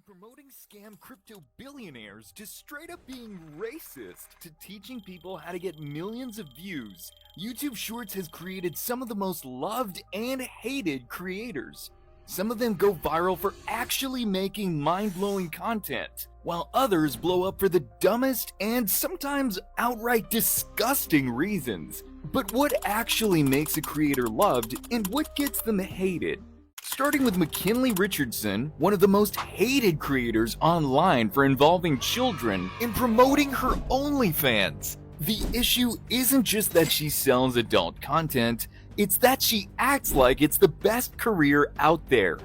promoting scam crypto billionaires to straight up being racist to teaching people how to get millions of views, YouTube Shorts has created some of the most loved and hated creators. Some of them go viral for actually making mind-blowing content, while others blow up for the dumbest and sometimes outright disgusting reasons. But what actually makes a creator loved and what gets them hated? Starting with McKinley Richardson, one of the most hated creators online for involving children in promoting her OnlyFans. The issue isn't just that she sells adult content, it's that she acts like it's the best career out there.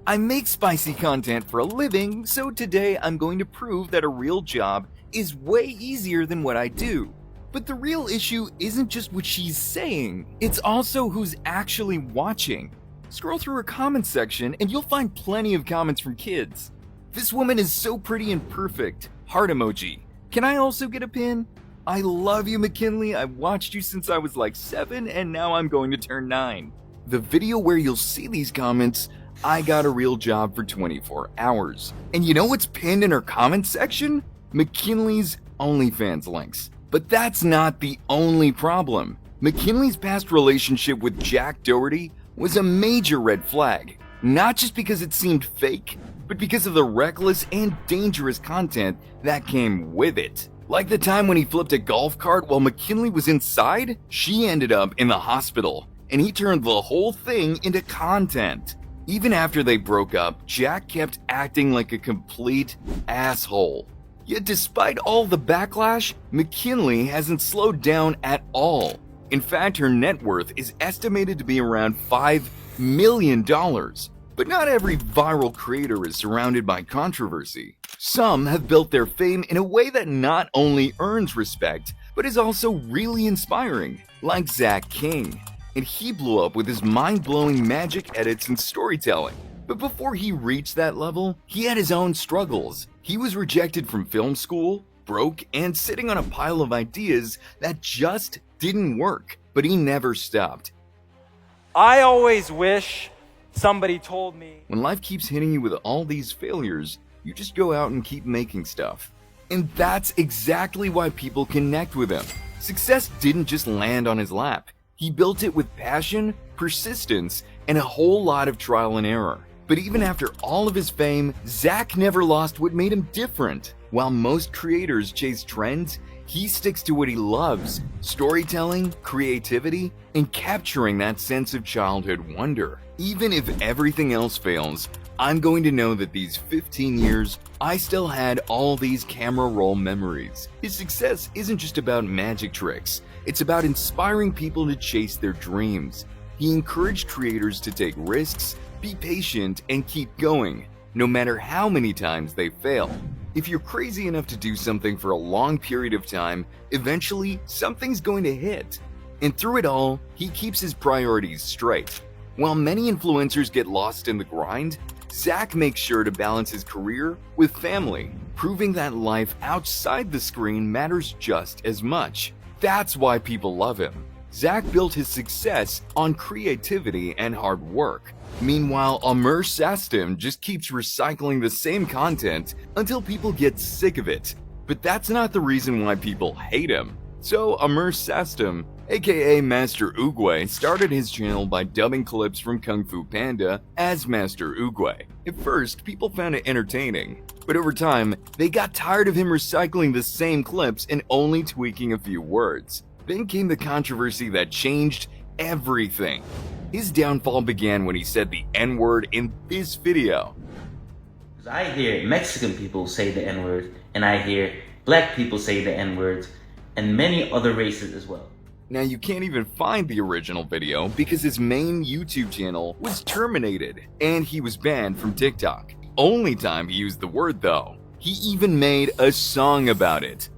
I make spicy content for a living, so today I'm going to prove that a real job is way easier than what I do. But the real issue isn't just what she's saying, it's also who's actually watching. Scroll through her comments section and you'll find plenty of comments from kids. This woman is so pretty and perfect. Heart emoji. Can I also get a pin? I love you, McKinley. I've watched you since I was like 7 and now I'm going to turn 9. The video where you'll see these comments, I got a real job for 24 hours. And you know what's pinned in her comments section? McKinley's OnlyFans links. But that's not the only problem. McKinley's past relationship with Jack Doherty was a major red flag, not just because it seemed fake, but because of the reckless and dangerous content that came with it. Like the time when he flipped a golf cart while McKinley was inside, she ended up in the hospital, and he turned the whole thing into content. Even after they broke up, Jack kept acting like a complete asshole. Yet despite all the backlash, McKinley hasn't slowed down at all. In fact, her net worth is estimated to be around $5 million. But not every viral creator is surrounded by controversy. Some have built their fame in a way that not only earns respect, but is also really inspiring, like Zach King. And he blew up with his mind-blowing magic edits and storytelling. But before he reached that level, he had his own struggles. He was rejected from film school, broke, and sitting on a pile of ideas that just didn't work, but he never stopped. I always wish somebody told me. When life keeps hitting you with all these failures, you just go out and keep making stuff. And that's exactly why people connect with him. Success didn't just land on his lap. He built it with passion, persistence, and a whole lot of trial and error. But even after all of his fame, Zach never lost what made him different. While most creators chase trends, he sticks to what he loves: storytelling, creativity, and capturing that sense of childhood wonder. Even if everything else fails, I'm going to know that these 15 years, I still had all these camera roll memories. His success isn't just about magic tricks, it's about inspiring people to chase their dreams. He encouraged creators to take risks, be patient, and keep going, no matter how many times they fail. If you're crazy enough to do something for a long period of time, eventually something's going to hit. And through it all, he keeps his priorities straight. While many influencers get lost in the grind, Zach makes sure to balance his career with family, proving that life outside the screen matters just as much. That's why people love him. Zach built his success on creativity and hard work. Meanwhile, Amr Sastam just keeps recycling the same content until people get sick of it. But that's not the reason why people hate him. So Amr Sastam, aka Master Oogway, started his channel by dubbing clips from Kung Fu Panda as Master Oogway. At first, people found it entertaining, but over time, they got tired of him recycling the same clips and only tweaking a few words. Then came the controversy that changed everything. His downfall began when he said the N-word in this video. I hear Mexican people say the N-word, and I hear black people say the N-word, and many other races as well. Now you can't even find the original video because his main YouTube channel was terminated and he was banned from TikTok. Only time he used the word though. He even made a song about it.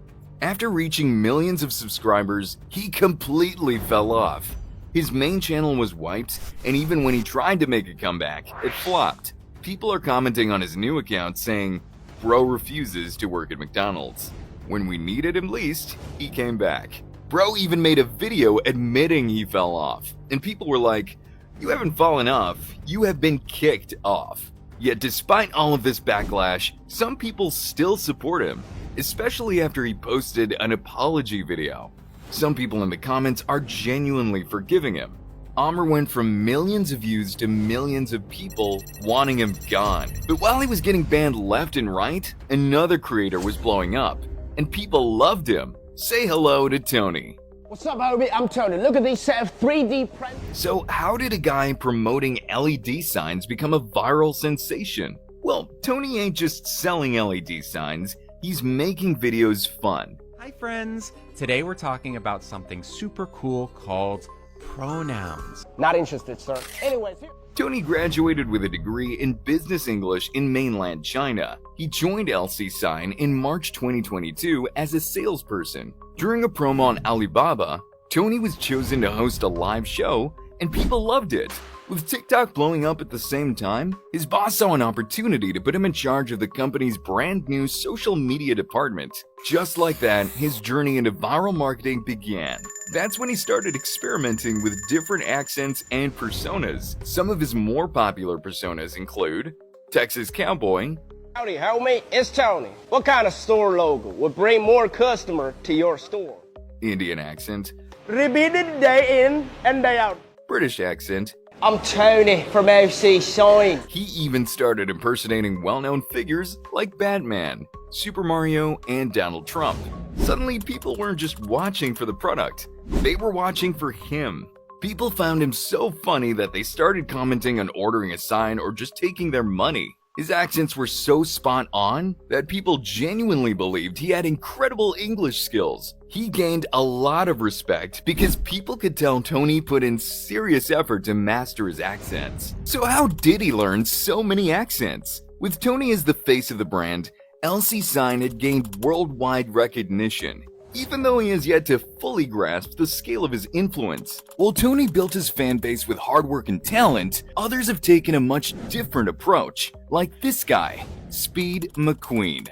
After reaching millions of subscribers, he completely fell off. His main channel was wiped, and even when he tried to make a comeback, it flopped. People are commenting on his new account saying, "Bro refuses to work at McDonald's. When we needed him least, he came back." Bro even made a video admitting he fell off, and people were like, "You haven't fallen off, you have been kicked off." Yet despite all of this backlash, some people still support him, especially after he posted an apology video. Some people in the comments are genuinely forgiving him. Amr went from millions of views to millions of people wanting him gone. But while he was getting banned left and right, another creator was blowing up, and people loved him. Say hello to Tony. What's up, homie? I'm Tony. Look at these set of 3D prints. So how did a guy promoting LED signs become a viral sensation? Well, Tony ain't just selling LED signs, he's making videos fun. Hi friends, today we're talking about something super cool called pronouns. Not interested, sir. Anyways, here. Tony graduated with a degree in business English in mainland China. He joined LC Sign in March 2022 as a salesperson. During a promo on Alibaba, Tony was chosen to host a live show, and people loved it. With TikTok blowing up at the same time, his boss saw an opportunity to put him in charge of the company's brand new social media department. Just like that, his journey into viral marketing began. That's when he started experimenting with different accents and personas. Some of his more popular personas include Texas Cowboy, Howdy, homie. It's Tony. What kind of store logo would bring more customer to your store? Indian accent, Repeated day in and day out. British accent. I'm Tony from LC Sign. He even started impersonating well-known figures like Batman, Super Mario, and Donald Trump. Suddenly, people weren't just watching for the product, they were watching for him. People found him so funny that they started commenting on ordering a sign or just taking their money. His accents were so spot on that people genuinely believed he had incredible English skills. He gained a lot of respect because people could tell Tony put in serious effort to master his accents. So how did he learn so many accents? With Tony as the face of the brand, LC Sign had gained worldwide recognition, even though he has yet to fully grasp the scale of his influence. While Tony built his fan base with hard work and talent, others have taken a much different approach, like this guy, Speed McQueen.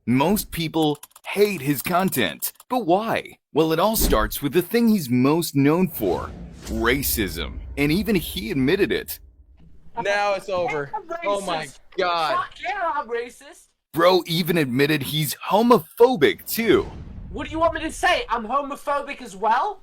Most people hate his content, but why? Well, it all starts with the thing he's most known for, racism, and even he admitted it. Now it's over. Oh my god. Fuck yeah, I'm racist. Bro even admitted he's homophobic too. What do you want me to say? I'm homophobic as well?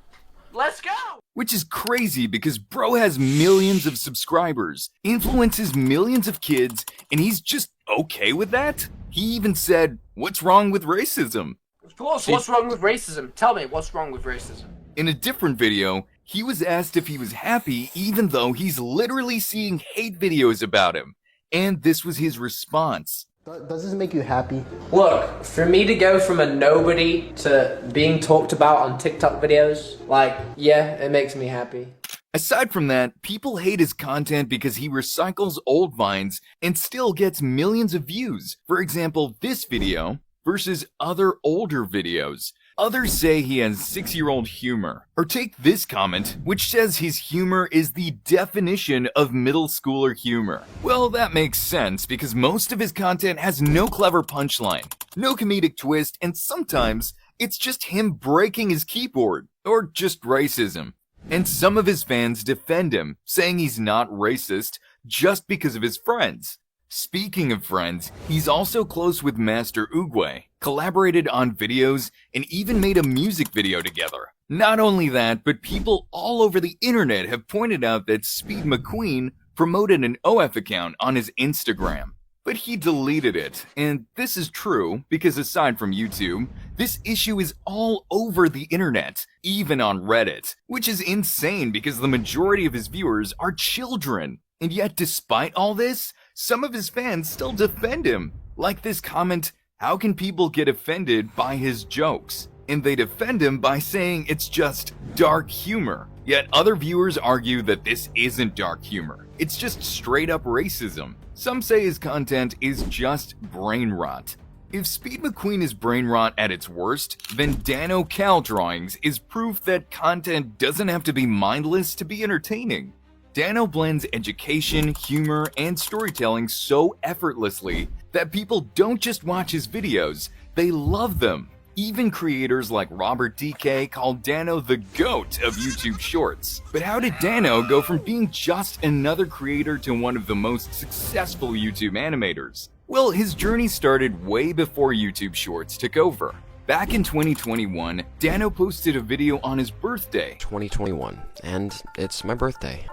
Let's go! Which is crazy because bro has millions of subscribers, influences millions of kids, and he's just okay with that? He even said, "What's wrong with racism?" Of course, what's wrong with racism? Tell me, what's wrong with racism? In a different video, he was asked if he was happy even though he's literally seeing hate videos about him. And this was his response. Does this make you happy? Look, for me to go from a nobody to being talked about on TikTok videos, like, yeah, it makes me happy. Aside from that, people hate his content because he recycles old vines and still gets millions of views. For example, this video versus other older videos. Others say he has 6-year-old humor. Or take this comment, which says his humor is the definition of middle schooler humor. Well, that makes sense because most of his content has no clever punchline, no comedic twist, and sometimes it's just him breaking his keyboard, or just racism. And some of his fans defend him, saying he's not racist just because of his friends. Speaking of friends, he's also close with Master Oogway, collaborated on videos, and even made a music video together. Not only that, but people all over the internet have pointed out that Speed McQueen promoted an OF account on his Instagram. But he deleted it, and this is true because aside from YouTube, this issue is all over the internet, even on Reddit, which is insane because the majority of his viewers are children. And yet despite all this, some of his fans still defend him. Like this comment, "How can people get offended by his jokes?" And they defend him by saying it's just dark humor. Yet other viewers argue that this isn't dark humor. It's just straight up racism. Some say his content is just brain rot. If Speed McQueen is brain rot at its worst, then Dano Cal Drawings is proof that content doesn't have to be mindless to be entertaining. Dano blends education, humor, and storytelling so effortlessly that people don't just watch his videos, they love them. Even creators like Robert DK called Dano the GOAT of YouTube Shorts. But how did Dano go from being just another creator to one of the most successful YouTube animators? Well, his journey started way before YouTube Shorts took over. Back in 2021, Dano posted a video on his birthday 2021, and it's my birthday.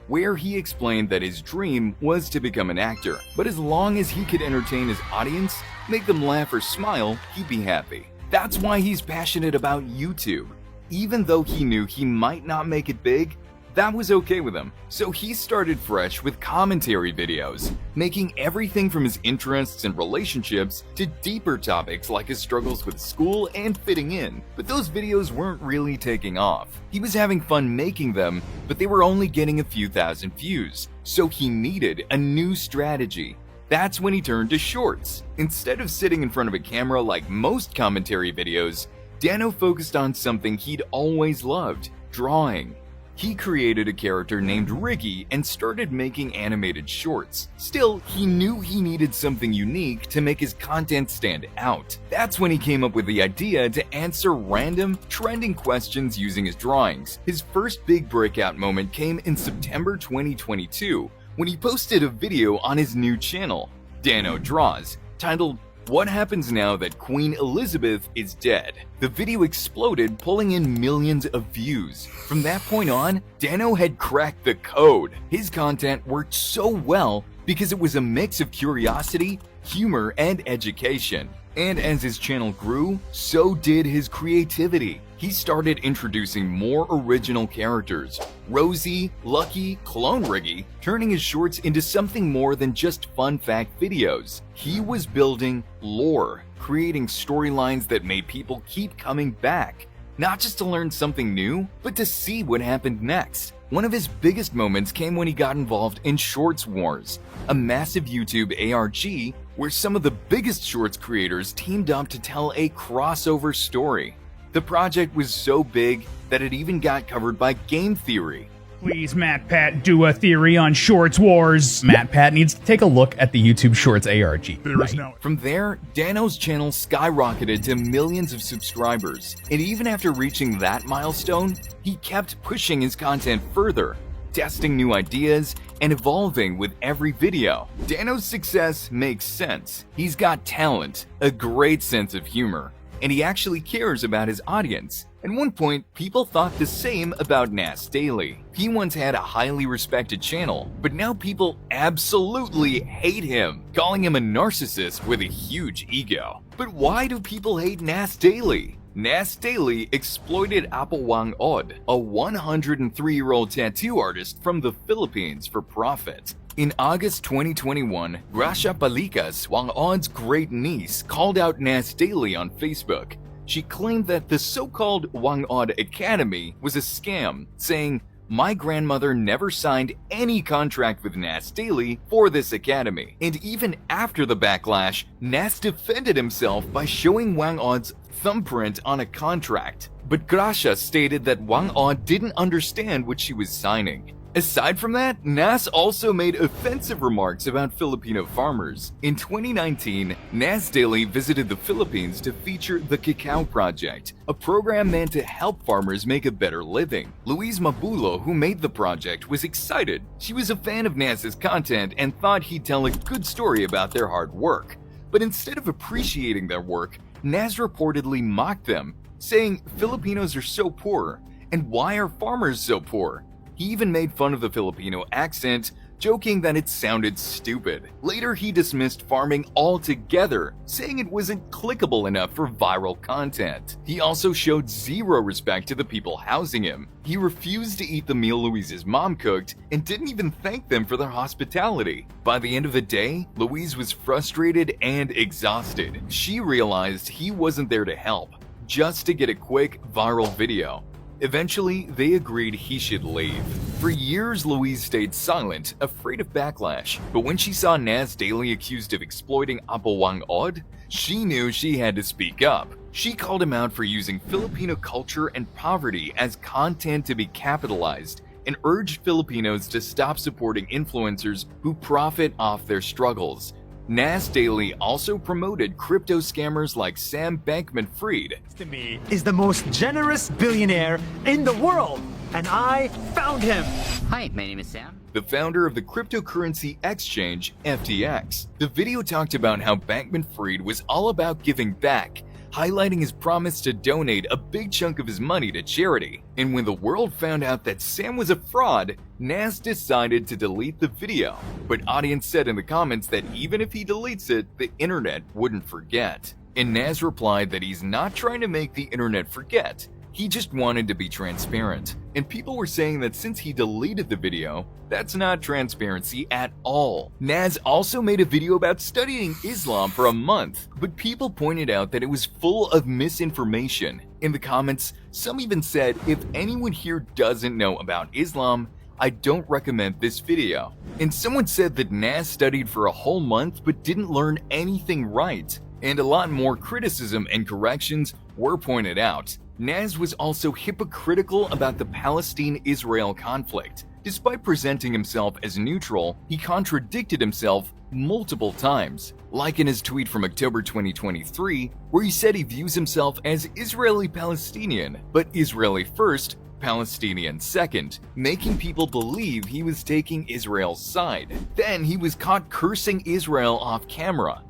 Where he explained that his dream was to become an actor, but as long as he could entertain his audience, make them laugh or smile, he'd be happy. That's why he's passionate about YouTube. Even though he knew he might not make it big, that was okay with him. So he started fresh with commentary videos, making everything from his interests and relationships to deeper topics like his struggles with school and fitting in. But those videos weren't really taking off. He was having fun making them, but they were only getting a few thousand views. So he needed a new strategy. That's when he turned to shorts. Instead of sitting in front of a camera like most commentary videos, Dano focused on something he'd always loved: drawing. He created a character named Riggy and started making animated shorts. Still, he knew he needed something unique to make his content stand out. That's when he came up with the idea to answer random, trending questions using his drawings. His first big breakout moment came in September 2022, when he posted a video on his new channel, Dano Draws, titled "What Happens Now That Queen Elizabeth is Dead?" The video exploded, pulling in millions of views. From that point on, Dano had cracked the code. His content worked so well because it was a mix of curiosity, humor, and education. And as his channel grew, so did his creativity. He started introducing more original characters: Rosie, Lucky, Clone Riggy, turning his shorts into something more than just fun fact videos. He was building lore, creating storylines that made people keep coming back, not just to learn something new, but to see what happened next. One of his biggest moments came when he got involved in Shorts Wars, a massive YouTube ARG where some of the biggest shorts creators teamed up to tell a crossover story. The project was so big that it even got covered by Game Theory. Please, MatPat, do a theory on Shorts Wars. MatPat needs to take a look at the YouTube Shorts ARG. From there, Dano's channel skyrocketed to millions of subscribers, and even after reaching that milestone, he kept pushing his content further, testing new ideas and evolving with every video. Dano's success makes sense. He's got talent, a great sense of humor, and he actually cares about his audience. At one point, people thought the same about Nas Daily. He once had a highly respected channel, but now people absolutely hate him, calling him a narcissist with a huge ego. But why do people hate Nas Daily? Nas Daily exploited Apple Wang Od, a 103-year-old tattoo artist from the Philippines, for profit. In August 2021, Gracia Palikas, Wang Od's great niece, called out Nas Daily on Facebook. She claimed that the so-called Wang Od Academy was a scam, saying, "My grandmother never signed any contract with Nas Daily for this academy." And even after the backlash, Nas defended himself by showing Wang Od's thumbprint on a contract. But Gracia stated that Wang Od didn't understand what she was signing. Aside from that, Nas also made offensive remarks about Filipino farmers. In 2019, Nas Daily visited the Philippines to feature the Cacao Project, a program meant to help farmers make a better living. Louise Mabulo, who made the project, was excited. She was a fan of Nas's content and thought he'd tell a good story about their hard work. But instead of appreciating their work, Nas reportedly mocked them, saying Filipinos are so poor, and why are farmers so poor? He even made fun of the Filipino accent, joking that it sounded stupid. Later, he dismissed farming altogether, saying it wasn't clickable enough for viral content. He also showed zero respect to the people housing him. He refused to eat the meal Louise's mom cooked and didn't even thank them for their hospitality. By the end of the day, Louise was frustrated and exhausted. She realized he wasn't there to help, just to get a quick viral video. Eventually, they agreed he should leave. For years, Louise stayed silent, afraid of backlash. But when she saw Nas Daily accused of exploiting Apo Wang Od, she knew she had to speak up. She called him out for using Filipino culture and poverty as content to be capitalized, and urged Filipinos to stop supporting influencers who profit off their struggles. Nas Daily also promoted crypto scammers like Sam Bankman-Fried, To me is the most generous billionaire in the world, and I found him. Hi, my name is Sam. the founder of the cryptocurrency exchange FTX. The video talked about how Bankman-Fried was all about giving back, highlighting his promise to donate a big chunk of his money to charity. And when the world found out that Sam was a fraud, Nas decided to delete the video. But audience said in the comments that even if he deletes it, the internet wouldn't forget. And Nas replied that he's not trying to make the internet forget, he just wanted to be transparent. And people were saying that since he deleted the video, that's not transparency at all. Nas also made a video about studying Islam for a month, but people pointed out that it was full of misinformation. In the comments, some even said, if anyone here doesn't know about Islam, I don't recommend this video. And someone said that Nas studied for a whole month but didn't learn anything right. And a lot more criticism and corrections were pointed out. Nas was also hypocritical about the Palestine-Israel conflict. Despite presenting himself as neutral, he contradicted himself multiple times, like in his tweet from October 2023, where he said he views himself as Israeli-Palestinian, but Israeli first, Palestinian second, making people believe he was taking Israel's side. Then he was caught cursing Israel off camera.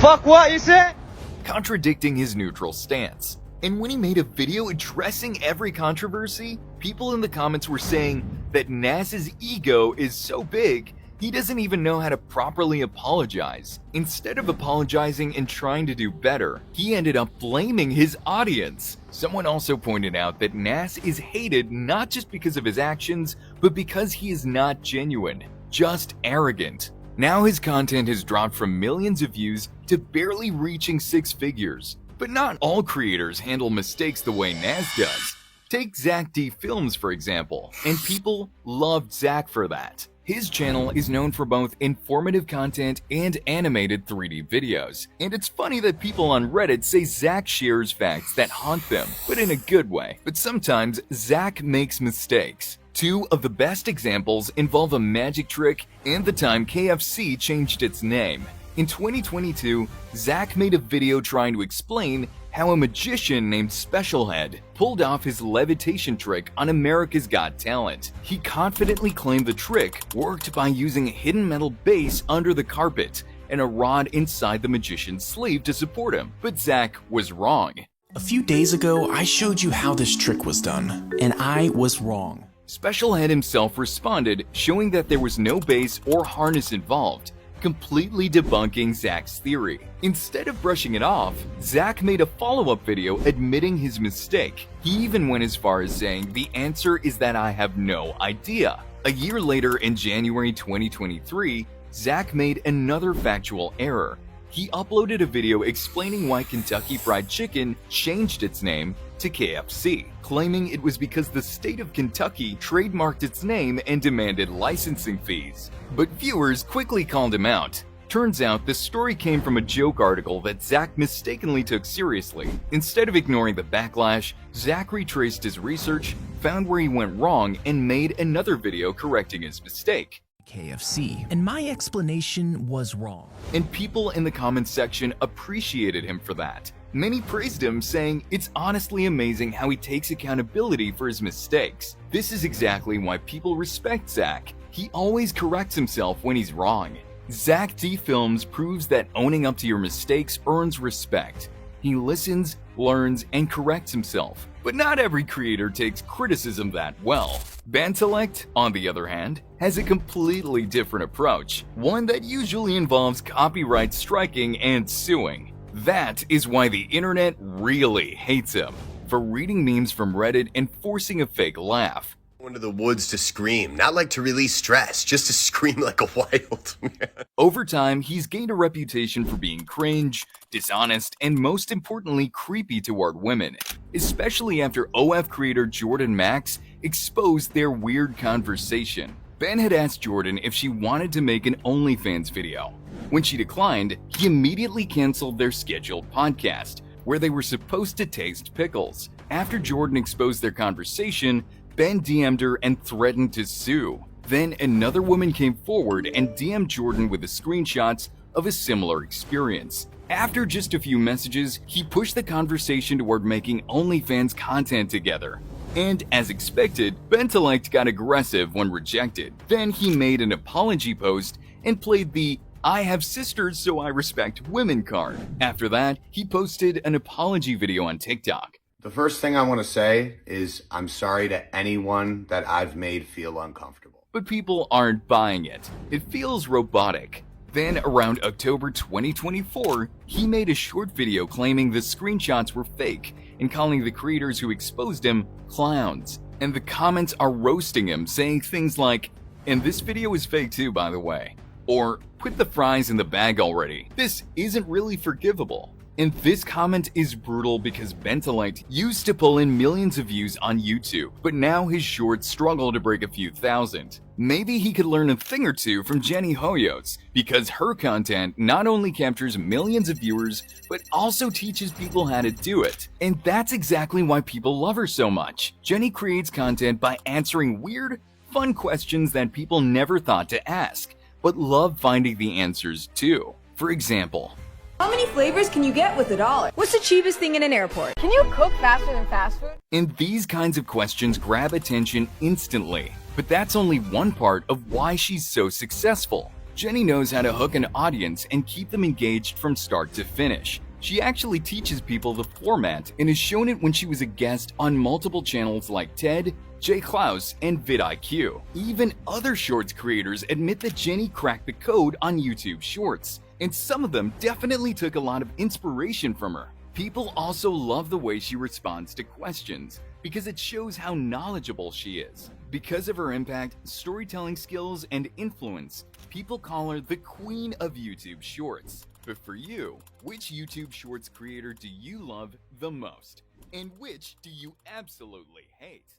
Fuck what you said? Contradicting his neutral stance. And when he made a video addressing every controversy, people in the comments were saying that Nas's ego is so big, he doesn't even know how to properly apologize. Instead of apologizing and trying to do better, he ended up blaming his audience. Someone also pointed out that Nas is hated not just because of his actions, but because he is not genuine, just arrogant. Now his content has dropped from millions of views to barely reaching 6 figures. But not all creators handle mistakes the way Nas does. Take Zach D Films for example, and people loved Zach for that. His channel is known for both informative content and animated 3D videos. And it's funny that people on Reddit say Zach shares facts that haunt them, but in a good way. But sometimes Zach makes mistakes. 2 of the best examples involve a magic trick and the time KFC changed its name. In 2022, Zach made a video trying to explain how a magician named Specialhead pulled off his levitation trick on America's Got Talent. He confidently claimed the trick worked by using a hidden metal base under the carpet and a rod inside the magician's sleeve to support him, but Zach was wrong. A few days ago, I showed you how this trick was done, and I was wrong. Specialhead himself responded, showing that there was no base or harness involved, completely debunking Zach's theory. Instead of brushing it off, Zach made a follow-up video admitting his mistake. He even went as far as saying, the answer is that I have no idea. A year later, in January 2023, Zach made another factual error. He uploaded a video explaining why Kentucky Fried Chicken changed its name to KFC, claiming it was because the state of Kentucky trademarked its name and demanded licensing fees. But viewers quickly called him out. Turns out the story came from a joke article that Zach mistakenly took seriously. Instead of ignoring the backlash, Zach retraced his research, found where he went wrong, and made another video correcting his mistake. KFC, and my explanation was wrong. And people in the comments section appreciated him for that. Many praised him, saying it's honestly amazing how he takes accountability for his mistakes. This is exactly why people respect Zach. He always corrects himself when he's wrong. Zach D Films proves that owning up to your mistakes earns respect. He listens, learns, and corrects himself. But not every creator takes criticism that well. Bantelect, on the other hand, has a completely different approach, one that usually involves copyright striking and suing. That is why the internet really hates him, for reading memes from Reddit and forcing a fake laugh. Into the woods to scream, not like to release stress, just to scream like a wild man. Over time, he's gained a reputation for being cringe, dishonest, and most importantly, creepy toward women, especially after OF creator Jordan Max exposed their weird conversation. Ben had asked Jordan if she wanted to make an OnlyFans video. When she declined, he immediately canceled their scheduled podcast, where they were supposed to taste pickles. After Jordan exposed their conversation, Ben DM'd her and threatened to sue. Then another woman came forward and DM'd Jordan with the screenshots of a similar experience. After just a few messages, he pushed the conversation toward making OnlyFans content together. And as expected, Bentelect got aggressive when rejected. Then he made an apology post and played the "I have sisters so I respect women" card. After that, he posted an apology video on TikTok. The first thing I want to say is I'm sorry to anyone that I've made feel uncomfortable. But people aren't buying it. It feels robotic. Then around October 2024, he made a short video claiming the screenshots were fake and calling the creators who exposed him clowns. And the comments are roasting him, saying things like, "And this video is fake too, by the way." Or, "Put the fries in the bag already. This isn't really forgivable." And this comment is brutal because Bentelite used to pull in millions of views on YouTube, but now his shorts struggle to break a few thousand. Maybe he could learn a thing or two from Jenny Hoyos, because her content not only captures millions of viewers, but also teaches people how to do it. And that's exactly why people love her so much. Jenny creates content by answering weird, fun questions that people never thought to ask, but love finding the answers too. For example, how many flavors can you get with $1? What's the cheapest thing in an airport? Can you cook faster than fast food? and these kinds of questions grab attention instantly. But that's only one part of why she's so successful. Jenny knows how to hook an audience and keep them engaged from start to finish. She actually teaches people the format and has shown it when she was a guest on multiple channels like TED, J Klaus, and vidIQ. Even other Shorts creators admit that Jenny cracked the code on YouTube Shorts, and some of them definitely took a lot of inspiration from her. People also love the way she responds to questions, because it shows how knowledgeable she is. Because of her impact, storytelling skills, and influence, people call her the Queen of YouTube Shorts. But for you, which YouTube Shorts creator do you love the most? And which do you absolutely hate?